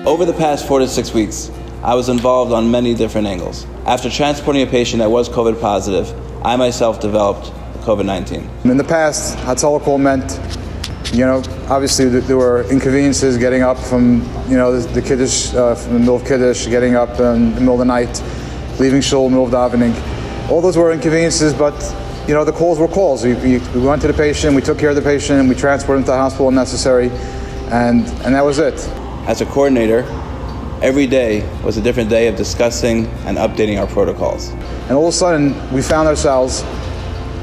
Over the past 4 to 6 weeks, I was involved on many different angles. After transporting a patient that was COVID positive, I myself developed COVID-19. In the past, Hatzolah call meant, obviously there were inconveniences getting up from, the Kiddush, from the middle of Kiddush, getting up in the middle of the night, leaving shul in the middle of davening. All those were inconveniences, but, the calls were calls. We went to the patient, we took care of the patient, and we transported him to the hospital when necessary, and that was it. As a coordinator, every day was a different day of discussing and updating our protocols. And all of a sudden, we found ourselves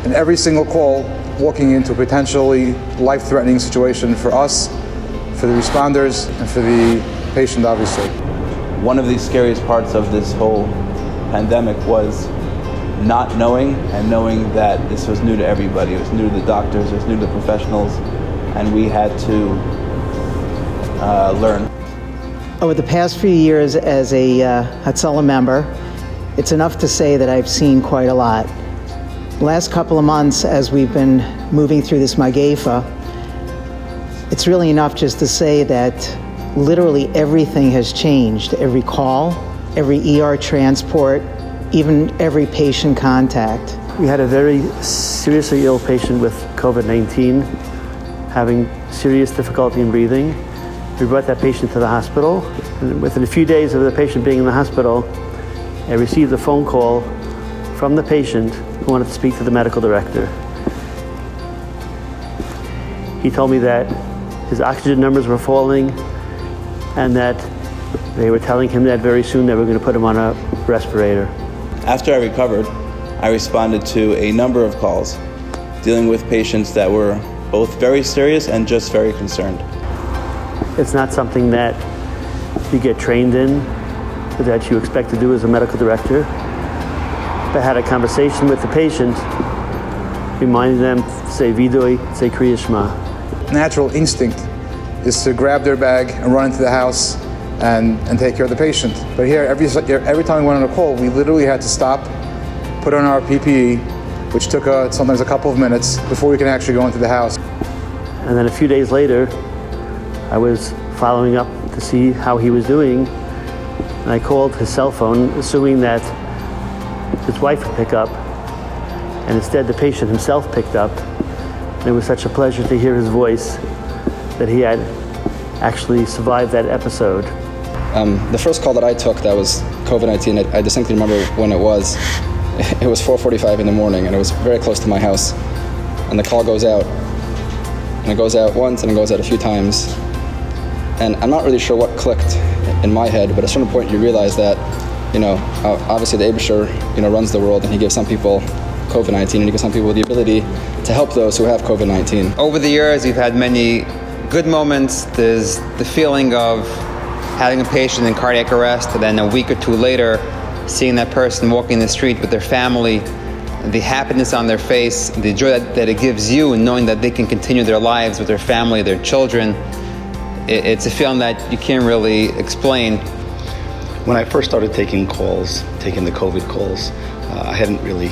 in every single call walking into a potentially life-threatening situation for us, for the responders, and for the patient, obviously. One of the scariest parts of this whole pandemic was not knowing, and knowing that this was new to everybody. It was new to the doctors, it was new to the professionals, and we had to learn. Over the past few years as a Hatzolah member, it's enough to say that I've seen quite a lot. Last couple of months, as we've been moving through this Mageifa, it's really enough just to say that literally everything has changed. Every call, every ER transport, even every patient contact. We had a very seriously ill patient with COVID-19, having serious difficulty in breathing. We brought that patient to the hospital, and within a few days of the patient being in the hospital, I received a phone call from the patient who wanted to speak to the medical director. He told me that his oxygen numbers were falling and that they were telling him that very soon they were going to put him on a respirator. After I recovered, I responded to a number of calls dealing with patients that were both very serious and just very concerned. It's not something that you get trained in, or that you expect to do as a medical director. I had a conversation with the patient, reminding them to say Vidui, say Kriya Shema. Natural instinct is to grab their bag and run into the house and take care of the patient. But here, every time we went on a call, we literally had to stop, put on our PPE, which took sometimes a couple of minutes before we can actually go into the house. And then a few days later, I was following up to see how he was doing, and I called his cell phone, assuming that his wife would pick up, and instead the patient himself picked up. And it was such a pleasure to hear his voice that he had actually survived that episode. The first call that I took that was COVID-19, I distinctly remember when it was. It was 4:45 in the morning, and it was very close to my house. And the call goes out, and it goes out once, and it goes out a few times. And I'm not really sure what clicked in my head, but at a certain point you realize that, obviously the Eibusher, runs the world, and he gives some people COVID-19, and he gives some people the ability to help those who have COVID-19. Over the years, we've had many good moments. There's the feeling of having a patient in cardiac arrest, and then a week or two later, seeing that person walking the street with their family, the happiness on their face, the joy that it gives you, and knowing that they can continue their lives with their family, their children. It's a feeling that you can't really explain. When I first started taking the COVID calls, I hadn't really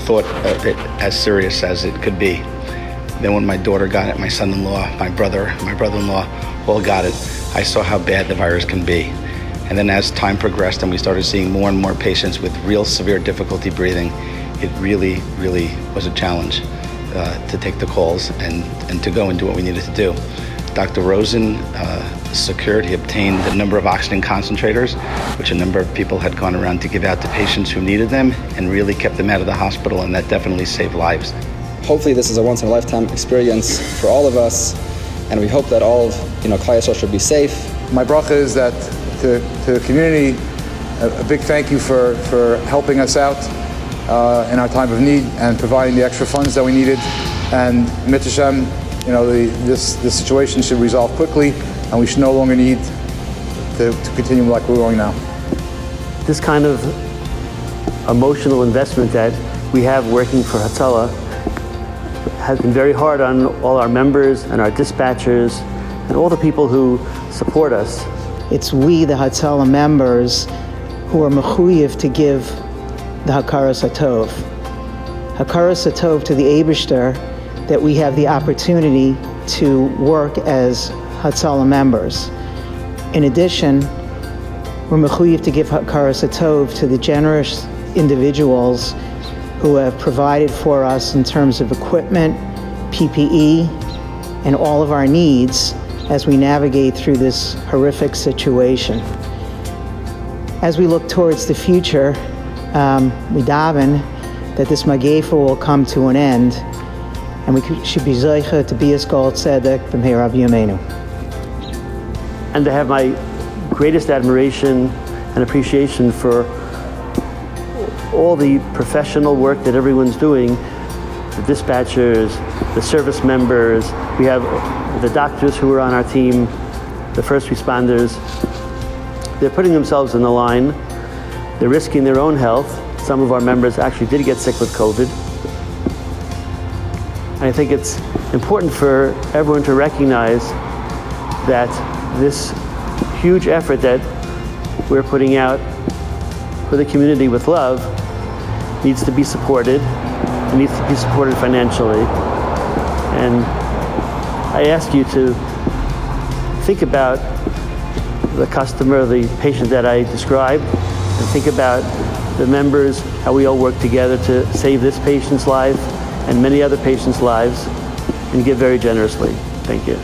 thought of it as serious as it could be. Then when my daughter got it, my son-in-law, my brother-in-law all got it, I saw how bad the virus can be. And then as time progressed and we started seeing more and more patients with real severe difficulty breathing, it really, really was a challenge to take the calls and to go and do what we needed to do. Dr. Rosen he obtained a number of oxygen concentrators, which a number of people had gone around to give out to patients who needed them, and really kept them out of the hospital, and that definitely saved lives. Hopefully this is a once-in-a-lifetime experience for all of us, and we hope that all of Klal Yisrael should be safe. My bracha is that to the community, a big thank you for helping us out in our time of need and providing the extra funds that we needed. And Mitzvah Hashem, this situation should resolve quickly, and we should no longer need to continue like we're going now. This kind of emotional investment that we have working for Hatzolah has been very hard on all our members and our dispatchers and all the people who support us. It's we, the Hatzolah members, who are mechuyev to give the Hakaras Hatov. Hakaras Hatov to the Eibishter, that we have the opportunity to work as Hatzolah members. In addition, we're mechuyev to give hakaras hatov to the generous individuals who have provided for us in terms of equipment, PPE, and all of our needs as we navigate through this horrific situation. As we look towards the future, we daven that this magefa will come to an end, and we should be zeicha to be as Kol Tzedek b'meirav yameinu. And to have my greatest admiration and appreciation for all the professional work that everyone's doing, the dispatchers, the service members, we have the doctors who are on our team, the first responders. They're putting themselves in the line. They're risking their own health. Some of our members actually did get sick with COVID. And I think it's important for everyone to recognize that this huge effort that we're putting out for the community with love needs to be supported. It needs to be supported financially. And I ask you to think about the customer, the patient that I described, and think about the members, how we all work together to save this patient's life and many other patients' lives, and give very generously. Thank you.